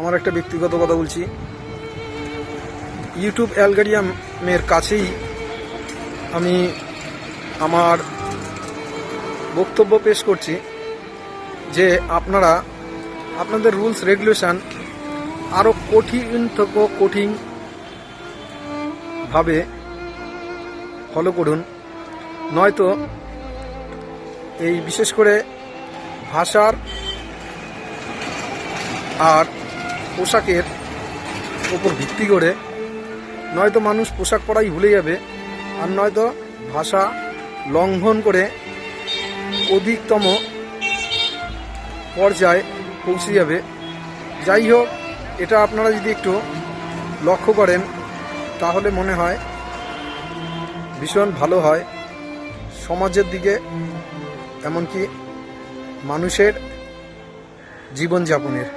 আমার একটা ব্যক্তিগত কথা বলছি। ইউটিউব অ্যালগরিদমের কাছেই আমি আমার বক্তব্য পেশ করছি যে আপনারা আপনাদের রুলস রেগুলেশন আরও কঠিন থেকে কঠিনভাবে ফলো করুন, নয়তো এই বিশেষ করে ভাষার আর পোশাকের ওপর ভিত্তি করে নয়তো মানুষ পোশাক পরাই ভুলে যাবে, আর নয়তো ভাষা লঙ্ঘন করে অধিকতম পর্যায়ে পৌঁছে যাবে। যাই হোক, এটা আপনারা যদি একটু লক্ষ্য করেন তাহলে মনে হয় ভীষণ ভালো হয় সমাজের দিকে, এমনকি মানুষের জীবনযাপনের।